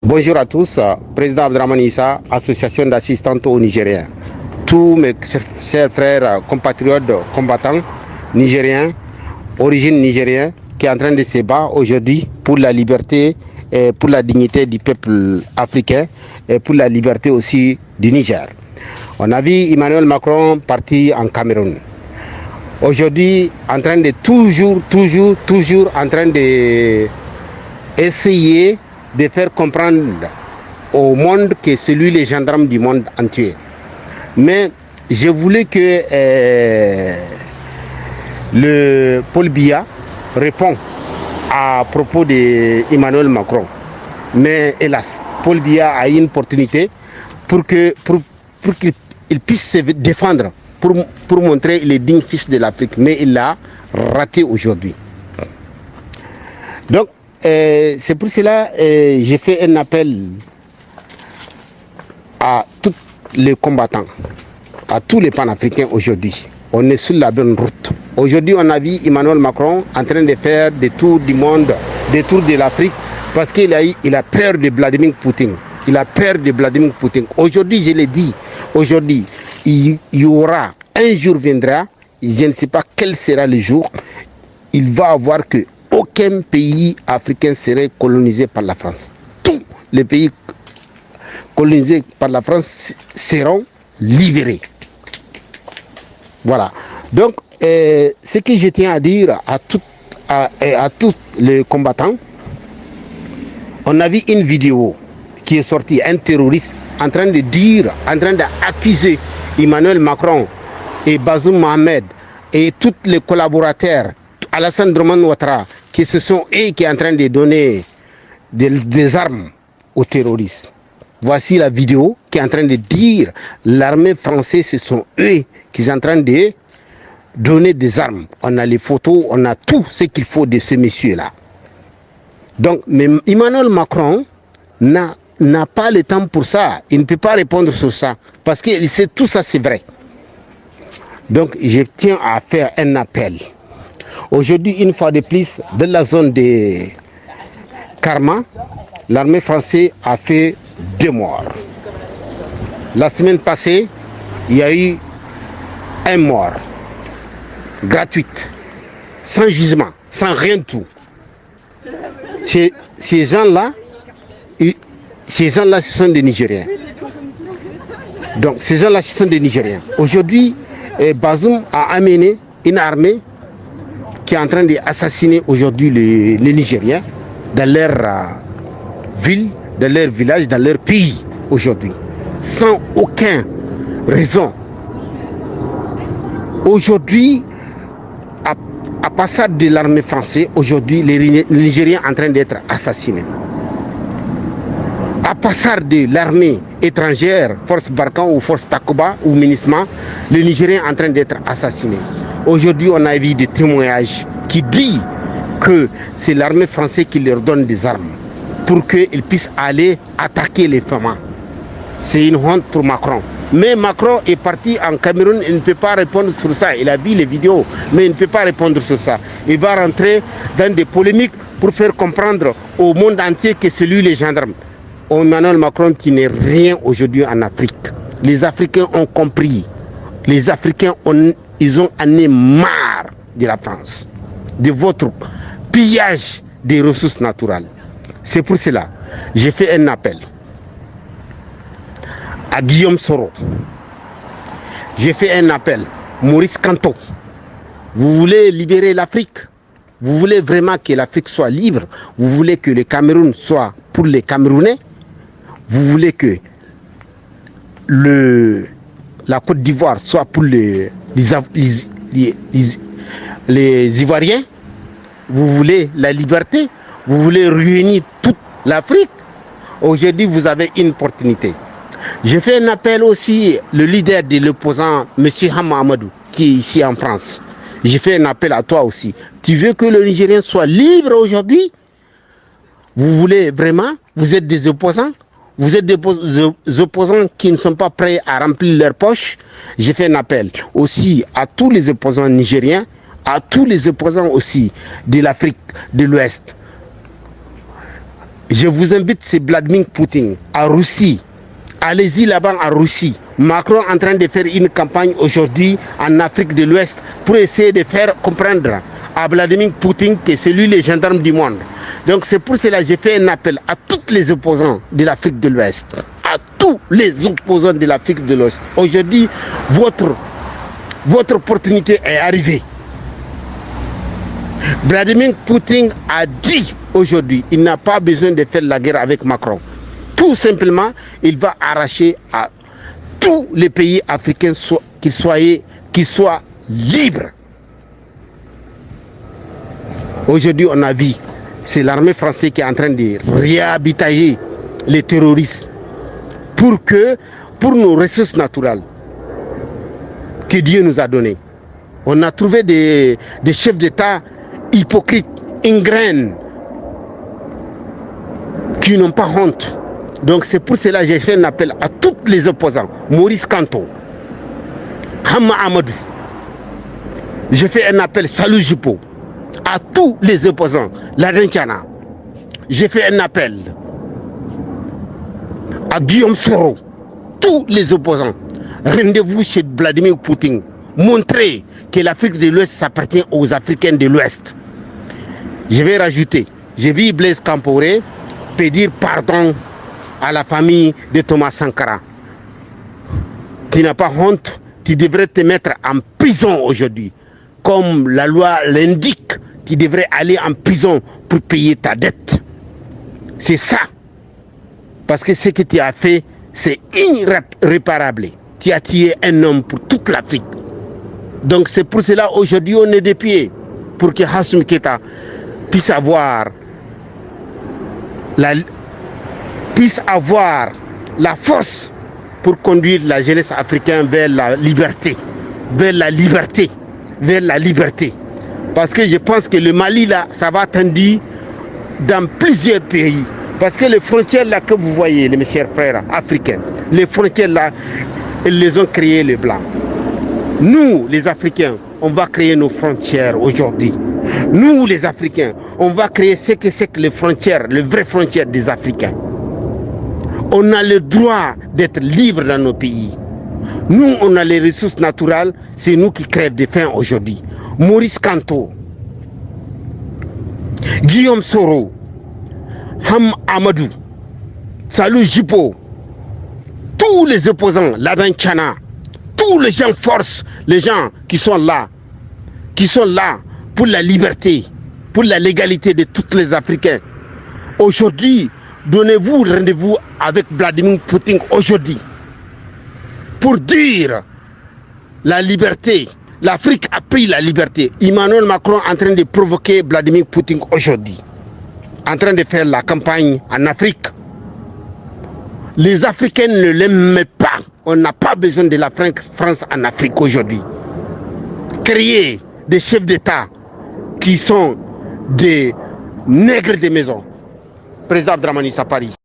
Bonjour à tous, président Abdraman Issa, association d'assistants aux Nigériens. Tous mes chers frères compatriotes combattants nigériens, origine nigérienne, qui est en train de se battre aujourd'hui pour la liberté et pour la dignité du peuple africain et pour la liberté aussi du Niger. On a vu Emmanuel Macron parti en Cameroun. Aujourd'hui, en train de toujours en train de essayer de faire comprendre au monde que c'est lui le gendarme du monde entier. Mais je voulais que le Paul Biya réponde à propos d'Emmanuel Macron. Mais hélas, Paul Biya a eu une opportunité pour qu'il puisse se défendre, pour montrer qu'il est digne fils de l'Afrique. Mais il l'a raté aujourd'hui. Donc, c'est pour cela que j'ai fait un appel à tous les combattants, à tous les panafricains aujourd'hui. On est sur la bonne route. Aujourd'hui, on a vu Emmanuel Macron en train de faire des tours du monde, des tours de l'Afrique, parce qu'il a peur de Vladimir Poutine. Il a peur de Vladimir Poutine. Aujourd'hui, je l'ai dit, aujourd'hui, il y aura, un jour viendra, je ne sais pas quel sera le jour, il va avoir que aucun pays africain serait colonisé par la France. Tous les pays colonisés par la France seront libérés. Voilà. Donc, ce que je tiens à dire à tous les combattants, on a vu une vidéo qui est sortie, un terroriste en train de dire, en train d'accuser Emmanuel Macron et Bazoum Mohamed et tous les collaborateurs, Alassane Draman Ouattara, que ce sont eux qui sont en train de donner des armes aux terroristes. Voici la vidéo qui est en train de dire l'armée française, ce sont eux qui sont en train de donner des armes. On a les photos, on a tout ce qu'il faut de ces messieurs-là. Donc, mais Emmanuel Macron n'a pas le temps pour ça. Il ne peut pas répondre sur ça parce qu'il sait tout ça, c'est vrai. Donc, je tiens à faire un appel. Aujourd'hui, une fois de plus, dans la zone de Karma, l'armée française a fait 2 morts. La semaine passée, il y a eu un mort, gratuite, sans jugement, sans rien de tout. Ces gens-là, ce sont des Nigériens. Donc, ces gens-là, ce sont des Nigériens. Aujourd'hui, Bazoum a amené une armée qui est en train d'assassiner aujourd'hui les Nigériens dans leur ville, dans leur village, dans leur pays aujourd'hui, sans aucune raison. Aujourd'hui, à partir de l'armée française, aujourd'hui, les Nigériens sont en train d'être assassinés. À partir de l'armée étrangère, force Barkhane ou force Takuba ou Minisma, les Nigériens sont en train d'être assassinés. Aujourd'hui, on a vu des témoignages qui disent que c'est l'armée française qui leur donne des armes pour qu'ils puissent aller attaquer les femmes. C'est une honte pour Macron. Mais Macron est parti en Cameroun, il ne peut pas répondre sur ça. Il a vu les vidéos, mais il ne peut pas répondre sur ça. Il va rentrer dans des polémiques pour faire comprendre au monde entier que c'est lui le gendarme. Emmanuel Macron qui n'est rien aujourd'hui en Afrique. Les Africains ont compris. Les Africains ils ont en marre de la France, de votre pillage des ressources naturelles. C'est pour cela que j'ai fait un appel à Guillaume Soro. J'ai fait un appel à Maurice Kamto. Vous voulez libérer l'Afrique? Vous voulez vraiment que l'Afrique soit libre? Vous voulez que le Cameroun soit pour les Camerounais? Vous voulez que la Côte d'Ivoire soit pour les Ivoiriens? Vous voulez la liberté? Vous voulez réunir toute l'Afrique? Aujourd'hui, vous avez une opportunité. Je fais un appel aussi, le leader de l'opposant, M. Hama Amadou, qui est ici en France. Je fais un appel à toi aussi. Tu veux que le Nigérien soit libre aujourd'hui? Vous voulez vraiment? Vous êtes des opposants? Vous êtes des opposants qui ne sont pas prêts à remplir leurs poches. J'ai fait un appel aussi à tous les opposants nigériens, à tous les opposants aussi de l'Afrique de l'Ouest. Je vous invite, c'est Vladimir Poutine, à Russie. Allez-y là-bas en Russie. Macron est en train de faire une campagne aujourd'hui en Afrique de l'Ouest pour essayer de faire comprendre à Vladimir Poutine que c'est lui le gendarme du monde. Donc c'est pour cela que j'ai fait un appel à tous les opposants de l'Afrique de l'Ouest. À tous les opposants de l'Afrique de l'Ouest. Aujourd'hui, votre opportunité est arrivée. Vladimir Poutine a dit aujourd'hui, il n'a pas besoin de faire la guerre avec Macron. Tout simplement, il va arracher à tous les pays africains qu'ils soient libres. Aujourd'hui, on a vu, c'est l'armée française qui est en train de réhabitailler les terroristes pour nos ressources naturelles que Dieu nous a données. On a trouvé des chefs d'État hypocrites, ingraines, qui n'ont pas honte. Donc c'est pour cela que j'ai fait un appel à tous les opposants. Maurice Kanto, Hama Amadou. Je fais un appel, Salou Jupo, à tous les opposants. Laden Tchana. J'ai fait un appel à Guillaume Soro. Tous les opposants. Rendez-vous chez Vladimir Poutine. Montrez que l'Afrique de l'Ouest s'appartient aux Africains de l'Ouest. Je vais rajouter, j'ai vu Blaise Compaoré dire pardon à la famille de Thomas Sankara. Tu n'as pas honte, tu devrais te mettre en prison aujourd'hui. Comme la loi l'indique, tu devrais aller en prison pour payer ta dette. C'est ça. Parce que ce que tu as fait, c'est irréparable. Tu as tué un homme pour toute l'Afrique. Donc c'est pour cela aujourd'hui on est de pied pour que Assimi Goïta puisse avoir la force pour conduire la jeunesse africaine vers la liberté, vers la liberté, vers la liberté. Parce que je pense que le Mali là, ça va tendu dans plusieurs pays. Parce que les frontières là que vous voyez, mes chers frères africains, les frontières là, ils les ont créées les Blancs. Nous, les Africains, on va créer nos frontières aujourd'hui. Nous, les Africains, on va créer ce que c'est que les frontières, les vraies frontières des Africains. On a le droit d'être libre dans nos pays. Nous, on a les ressources naturelles, c'est nous qui crèvent de faim aujourd'hui. Maurice Kanto, Guillaume Soro, Ham Amadou, Salou Jipo, tous les opposants, Laden Tchana, tous les gens force, les gens qui sont là pour la liberté, pour la légalité de tous les Africains. Aujourd'hui, donnez-vous rendez-vous avec Vladimir Poutine aujourd'hui pour dire la liberté. L'Afrique a pris la liberté. Emmanuel Macron est en train de provoquer Vladimir Poutine aujourd'hui, en train de faire la campagne en Afrique. Les Africains ne l'aiment pas. On n'a pas besoin de la France en Afrique aujourd'hui. Créer des chefs d'État qui sont des nègres de maison. Président Dramani Sapari.